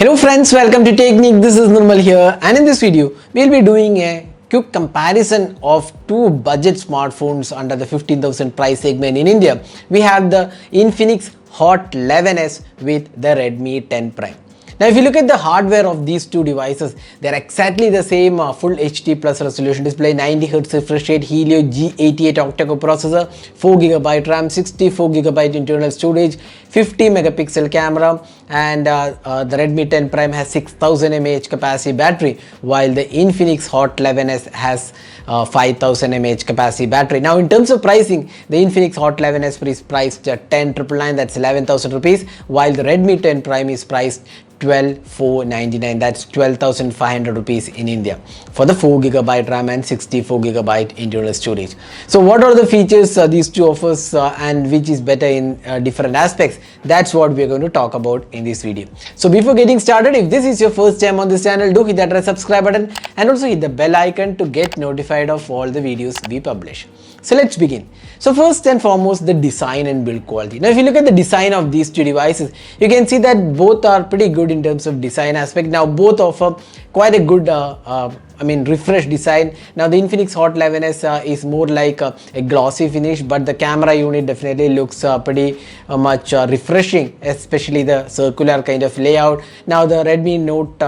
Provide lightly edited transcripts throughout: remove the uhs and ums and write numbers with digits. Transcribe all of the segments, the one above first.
Hello friends, welcome to Technique. This is Nirmal here, and in this video we'll be doing a quick comparison of two budget smartphones under the 15,000 price segment in India. We have the Infinix Hot 11s with the Redmi 10 Prime. Now if you look at the hardware of these two devices, they're exactly the same full HD plus resolution display, 90Hz refresh rate, Helio G88 octa-core processor, 4GB RAM, 64GB internal storage, 50 megapixel camera, and the Redmi 10 Prime has 6000 mAh capacity battery, while the Infinix Hot 11s has 5000 mAh capacity battery. Now in terms of pricing, the Infinix Hot 11s is priced at 10,999, that's 11,000 rupees, while the Redmi 10 Prime is priced 12,499, that's 12,500 rupees in India for the 4GB RAM and 64GB internal storage. So what are the features these two offers and which is better in different aspects? That's what we're going to talk about in this video. So before getting started, if this is your first time on this channel, do hit that red subscribe button and also hit the bell icon to get notified of all the videos we publish. So let's begin. So first and foremost, the design and build quality. Now if you look at the design of these two devices, you can see that both are pretty good in terms of design aspect. Now both offer quite a good refresh design. Now the Infinix Hot 11s is more like a glossy finish, but the camera unit definitely looks pretty much refreshing, especially the circular kind of layout. Now the Redmi Note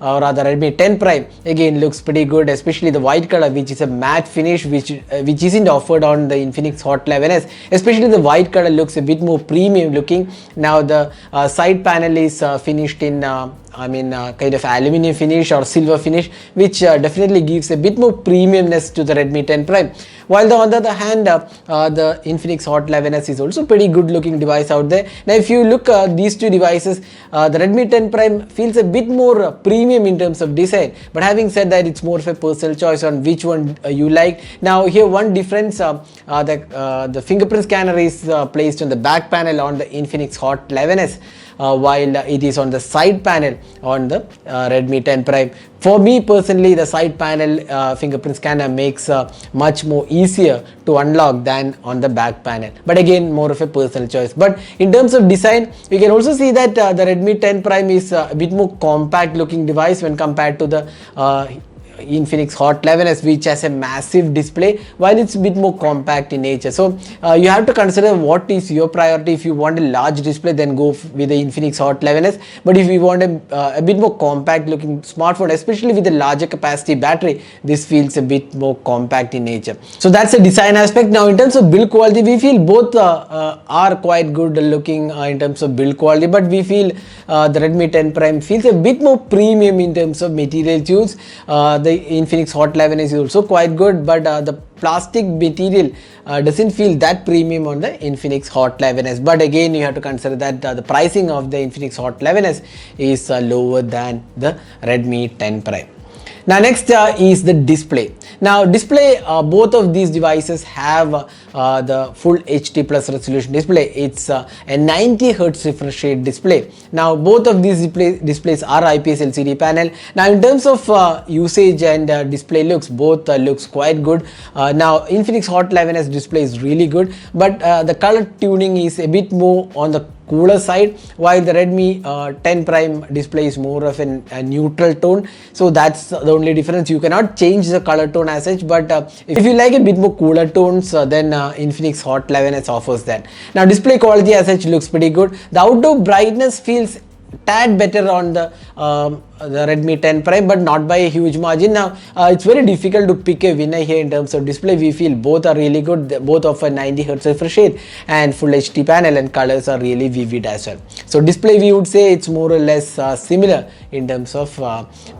or rather Redmi 10 Prime again looks pretty good, especially the white color, which is a matte finish, which isn't offered on the Infinix Hot 11s. Especially the white color looks a bit more premium looking. Now the side panel is finished in kind of aluminium finish or silver finish, which definitely gives a bit more premiumness to the Redmi 10 Prime. While on the other hand, the Infinix Hot 11s is also pretty good looking device out there. Now if you look at these two devices, the Redmi 10 Prime feels a bit more premium in terms of design, but having said that, it's more of a personal choice on which one you like. Now here one difference, the fingerprint scanner is placed on the back panel on the Infinix Hot 11s, while it is on the side panel on the Redmi 10 Prime. For me personally, the side panel fingerprint scanner makes much more easier to unlock than on the back panel, but again more of a personal choice. But in terms of design, you can also see that the Redmi 10 Prime is a bit more compact looking device when compared to the Infinix Hot 11s, which has a massive display, while it's a bit more compact in nature. So you have to consider what is your priority. If you want a large display, then go with the Infinix Hot 11s, but if you want a bit more compact looking smartphone, especially with a larger capacity battery, this feels a bit more compact in nature. So that's the design aspect. Now in terms of build quality, we feel both are quite good looking in terms of build quality, but we feel the Redmi 10 Prime feels a bit more premium in terms of material choice. The Infinix Hot 11 is also quite good, but the plastic material doesn't feel that premium on the Infinix Hot 11s. But again, you have to consider that the pricing of the Infinix Hot 11s is lower than the Redmi 10 Prime. Now next is the display. Now display, both of these devices have the full HD plus resolution display. It's a 90Hz refresh rate display. Now both of these displays are IPS LCD panel. Now in terms of usage and display looks, both looks quite good. Now Infinix Hot 11s display is really good, but the color tuning is a bit more on the cooler side, while the Redmi 10 Prime display is more of a neutral tone. So that's the only difference. You cannot change the color tone as such, but if you like a bit more cooler tones, then Infinix Hot 11s offers that. Now display quality as such looks pretty good. The outdoor brightness feels tad better on the Redmi 10 Prime, but not by a huge margin. Now it's very difficult to pick a winner here in terms of display. We feel both are really good. Both offer 90Hz refresh rate and full HD panel, and colors are really vivid as well. So display, we would say it's more or less similar in terms of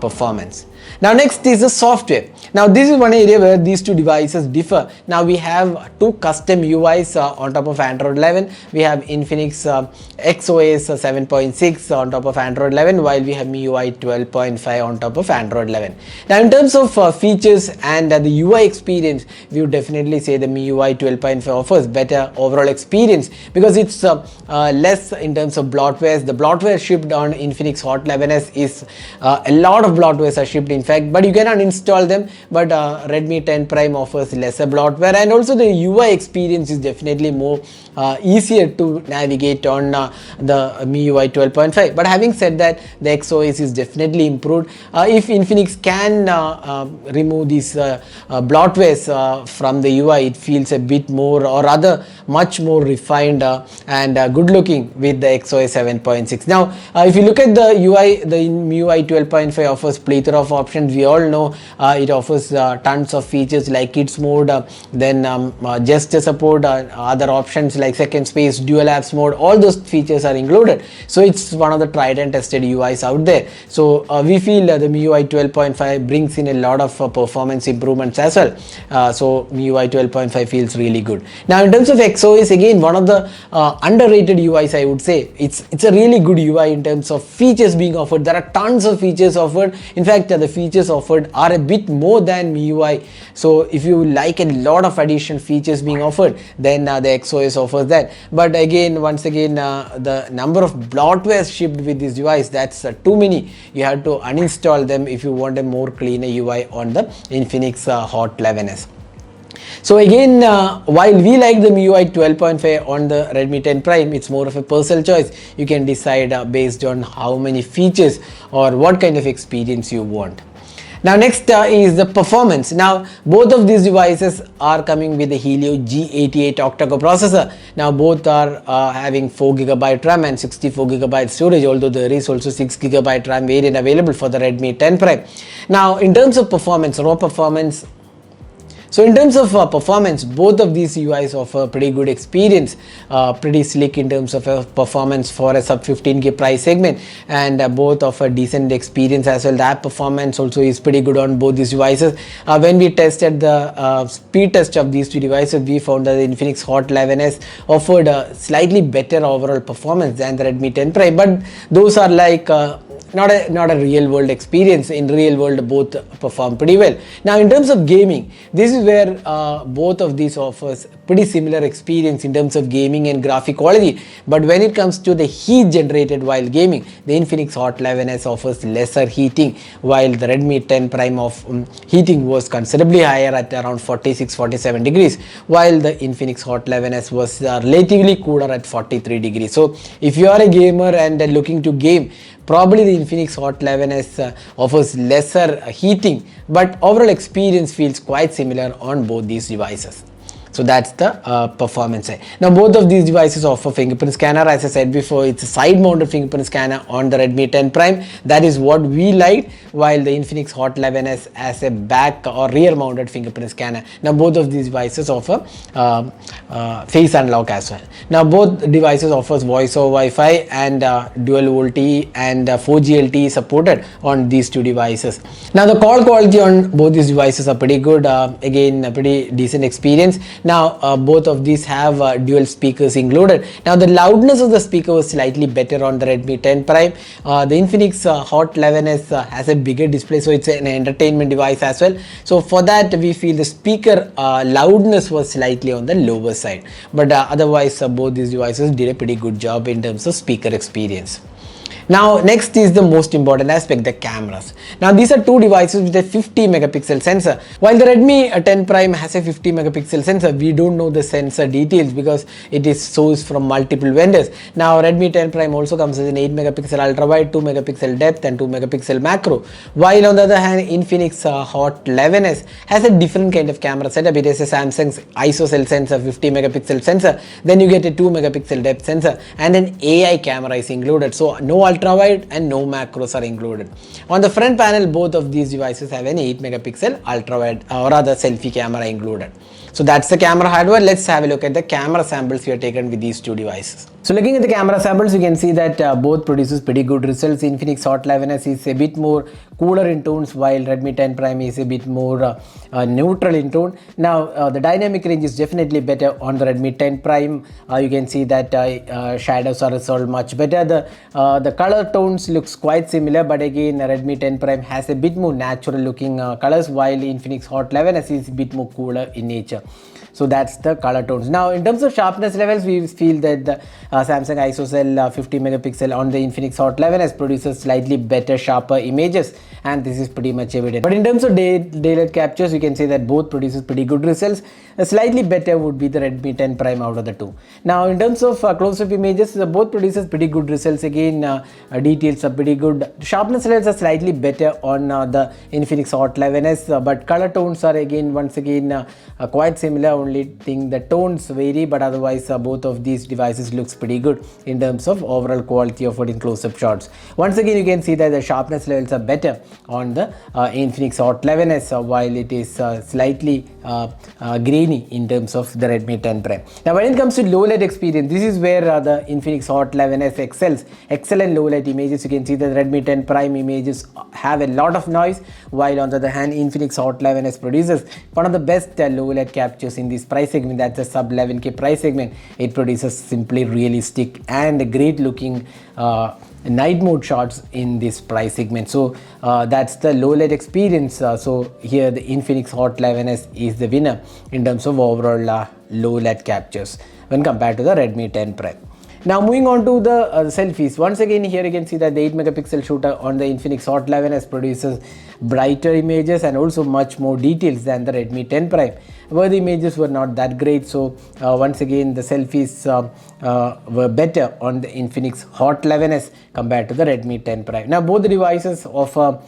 performance. Now next is the software. Now this is one area where these two devices differ. Now we have two custom UIs on top of Android 11. We have Infinix XOS 7.6 on top of Android 11, while we have MIUI 12.5 on top of Android 11. Now in terms of features and the UI experience, we would definitely say the MIUI 12.5 offers better overall experience because it's less in terms of bloatware. The bloatware shipped on Infinix Hot 11s is a lot of bloatwares are shipped in fact, but you cannot install them. But Redmi 10 Prime offers lesser bloatware, and also the UI experience is definitely more easier to navigate on the MIUI 12.5. But having said that, the XOS is definitely improved. If Infinix can remove these bloatwares from the UI, it feels a bit more, or rather much more refined and good looking with the XOS 7.6. Now if you look at the UI, the MIUI 12.5 offers plethora of options. We all know it offers tons of features like kids mode, then gesture support, other options like second space, dual apps mode. All those features are included, so it's one of the tried and tested UIs out there. So we feel the MIUI 12.5 brings in a lot of performance improvements as well. So MIUI 12.5 feels really good. Now in terms of XOS, again one of the underrated UIs, I would say. It's a really good UI in terms of features being offered. There are tons of features offered. In fact, the features offered are a bit more than MIUI. So if you like a lot of additional features being offered, then the XOS offers that. But again, once again, the number of bloatwares shipped with these UIs, that's too many. You have to uninstall them if you want a more cleaner UI on the Infinix Hot 11s. So again, while we like the MIUI 12.5 on the Redmi 10 Prime, it's more of a personal choice. You can decide based on how many features or what kind of experience you want. Now next is the performance. Now both of these devices are coming with the Helio G88 octa-core processor. Now both are having 4GB RAM and 64GB storage, although there is also 6GB RAM variant available for the Redmi 10 Prime. Now in terms of performance, raw performance, so in terms of performance, both of these UIs offer pretty good experience, pretty slick in terms of performance for a sub 15K price segment, and both offer decent experience as well. The app performance also is pretty good on both these devices. When we tested the speed test of these two devices, we found that the Infinix Hot 11s offered a slightly better overall performance than the Redmi 10 Prime, but those are like not a real world experience. In real world, both perform pretty well. Now in terms of gaming, this is where both of these offers pretty similar experience in terms of gaming and graphic quality. But when it comes to the heat generated while gaming, the Infinix Hot 11s offers lesser heating, while the Redmi 10 Prime of heating was considerably higher at around 46-47 degrees, while the Infinix Hot 11s was relatively cooler at 43 degrees. So if you are a gamer and looking to game, probably the Infinix Hot 11s offers lesser heating, but overall experience feels quite similar on both these devices. So that's the performance side. Now both of these devices offer fingerprint scanner. As I said before, it's a side mounted fingerprint scanner on the Redmi 10 Prime. That is what we liked, while the Infinix Hot 11s has a back or rear mounted fingerprint scanner. Now both of these devices offer face unlock as well. Now both devices offers voice over Wi-Fi and dual VoLTE and 4G LTE supported on these two devices. Now the call quality on both these devices are pretty good. Again, a pretty decent experience. Now both of these have dual speakers included. Now the loudness of the speaker was slightly better on the Redmi 10 Prime. The Infinix Hot 11s has a bigger display, so it's an entertainment device as well. So for that, we feel the speaker loudness was slightly on the lower side. But otherwise, both these devices did a pretty good job in terms of speaker experience. Now next is the most important aspect, the cameras. Now these are two devices with a 50 megapixel sensor. While the Redmi 10 Prime has a 50 megapixel sensor, we don't know the sensor details because it is sourced from multiple vendors. Now Redmi 10 Prime also comes with an 8 megapixel ultra wide, 2 megapixel depth and 2 megapixel macro. While on the other hand, Infinix Hot 11s has a different kind of camera setup. It has a Samsung's ISOCELL sensor, 50 megapixel sensor. Then you get a 2 megapixel depth sensor and an AI camera is included. So no ultra wide and no macros are included. On the front panel, both of these devices have an 8 megapixel ultra wide or rather selfie camera included. So that's the camera hardware. Let's have a look at the camera samples we have taken with these two devices. So looking at the camera samples, you can see that both produces pretty good results. Infinix Hot 11s is a bit more cooler in tones, while Redmi 10 Prime is a bit more neutral in tone. Now the dynamic range is definitely better on the Redmi 10 Prime. You can see that shadows are resolved much better. The color tones looks quite similar, but again Redmi 10 Prime has a bit more natural looking colors, while Infinix Hot 11s is a bit more cooler in nature. So that's the color tones. Now in terms of sharpness levels, we feel that the Samsung ISOCELL 50 megapixel on the Infinix Hot 11s produces slightly better, sharper images, and this is pretty much evident. But in terms of daylight captures, you can say that both produces pretty good results. Slightly better would be the Redmi 10 Prime out of the two. Now in terms of close-up images, both produces pretty good results. Again, details are pretty good. Sharpness levels are slightly better on the Infinix Hot 11s, but color tones are once again quite similar. Only thing, the tones vary, but otherwise both of these devices looks pretty good in terms of overall quality of it in close-up shots. Once again, you can see that the sharpness levels are better on the Infinix Hot 11s, while it is slightly grainy in terms of the Redmi 10 Prime. Now when it comes to low light experience, this is where the Infinix Hot 11s excels. Excellent low light images. You can see that the Redmi 10 Prime images have a lot of noise, while on the other hand Infinix Hot 11s produces one of the best low light captures in this price segment. That's a sub 11k price segment. It produces simply realistic and great looking night mode shots in this price segment. So that's the low light experience. So here the Infinix Hot 11s is the winner in terms of overall low light captures when compared to the Redmi 10 Prime. Now moving on to the selfies. Once again, here you can see that the 8 megapixel shooter on the Infinix Hot 11s produces brighter images and also much more details than the Redmi 10 Prime, where the images were not that great. So once again, the selfies were better on the Infinix Hot 11s compared to the Redmi 10 Prime. Now both the devices offer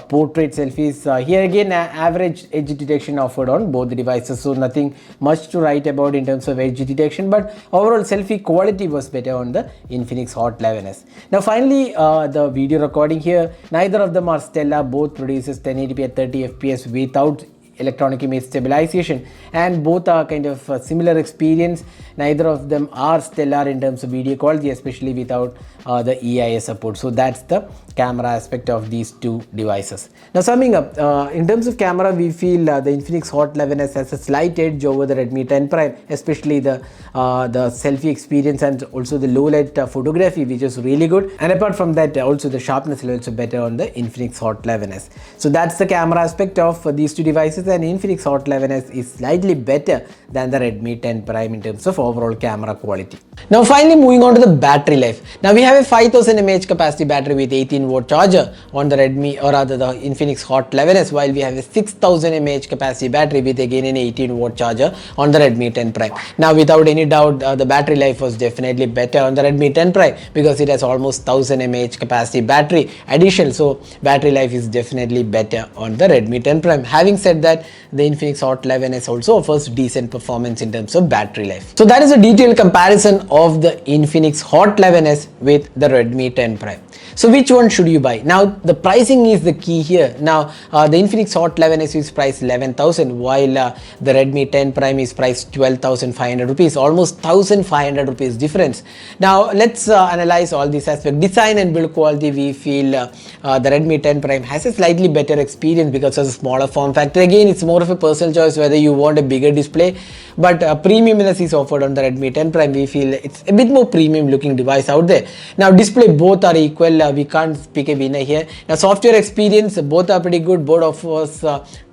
portrait selfies. Here again, average edge detection offered on both the devices, so nothing much to write about in terms of edge detection, but overall selfie quality was better on the Infinix Hot 11s. Now finally, the video recording here, neither of them are stellar. Both produces 1080p at 30 fps without electronic image stabilization, and both are kind of a similar experience. Neither of them are stellar in terms of video quality, especially without the EIS support. So that's the camera aspect of these two devices. Now summing up, in terms of camera, we feel the Infinix Hot 11s has a slight edge over the Redmi 10 Prime, especially the selfie experience and also the low light photography, which is really good. And apart from that, also the sharpness levels are better on the Infinix Hot 11s. So that's the camera aspect of these two devices, and Infinix Hot 11s is slightly better than the Redmi 10 Prime in terms of overall camera quality. Now finally, moving on to the battery life. Now we have a 5000 mAh capacity battery with 18 watt charger on the Redmi, or rather the Infinix Hot 11s, while we have a 6000 mAh capacity battery with again an 18 watt charger on the Redmi 10 Prime. Now without any doubt, the battery life was definitely better on the Redmi 10 Prime because it has almost 1000 mAh capacity battery addition. So battery life is definitely better on the Redmi 10 Prime. Having said that, the Infinix Hot 11s also offers decent performance in terms of battery life. So that is a detailed comparison of the Infinix Hot 11s with the Redmi 10 Prime. So which one should you buy? Now the pricing is the key here. Now the Infinix Hot 11s is priced 11,000, while the Redmi 10 Prime is priced 12,500 rupees, almost 1,500 rupees difference. Now let's analyze all these aspects. Design and build quality, we feel the Redmi 10 Prime has a slightly better experience because of the smaller form factor. Again, it's more of a personal choice whether you want a bigger display, but premiumness is offered on the Redmi 10 Prime. We feel it's a bit more premium looking device out there. Now display, both are equal. We can't pick a winner here. Now software experience, both are pretty good. Both offers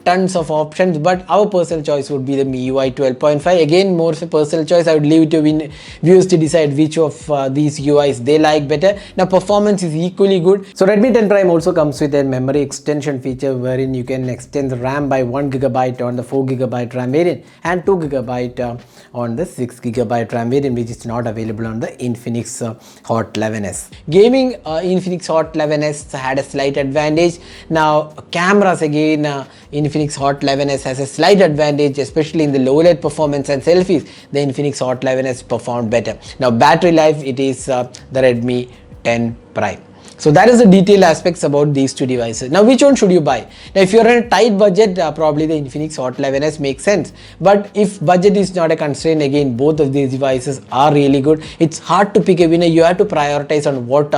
tons of options, but our personal choice would be the MIUI 12.5. Again, more of a personal choice. I would leave it to viewers to decide which of these UIs they like better. Now performance is equally good. So Redmi 10 Prime also comes with a memory extension feature wherein you can extend the RAM by 1GB on the 4GB RAM variant and 2GB on the 6GB RAM variant, which is not available on the Infinix Hot 11s. Gaming, Infinix Hot 11s had a slight advantage. Now cameras, again, Infinix Hot 11s has a slight advantage, especially in the low light performance and selfies. The Infinix Hot 11s performed better. Now battery life, it is the Redmi 10 Prime. So that is the detailed aspects about these two devices. Now which one should you buy? Now if you're in a tight budget, probably the Infinix Hot 11s makes sense. But if budget is not a constraint, again both of these devices are really good. It's hard to pick a winner. You have to prioritize on what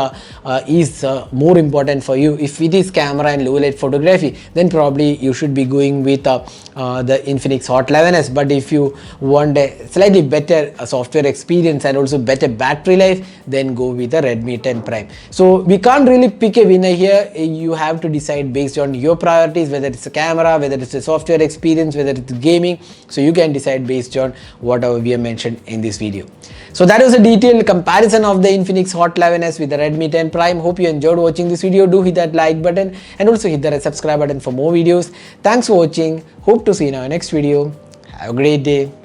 is more important for you. If it is camera and low light photography, then probably you should be going with the Infinix Hot 11s. But if you want a slightly better software experience and also better battery life, then go with the Redmi 10 Prime. So we can't really pick a winner here. You have to decide based on your priorities, whether it's a camera, whether it's a software experience, whether it's gaming. So you can decide based on whatever we have mentioned in this video. So that was a detailed comparison of the Infinix Hot 11s with the Redmi 10 Prime. Hope you enjoyed watching this video. Do hit that like button and also hit the subscribe button for more videos. Thanks for watching. Hope to see you in our next video. Have a great day.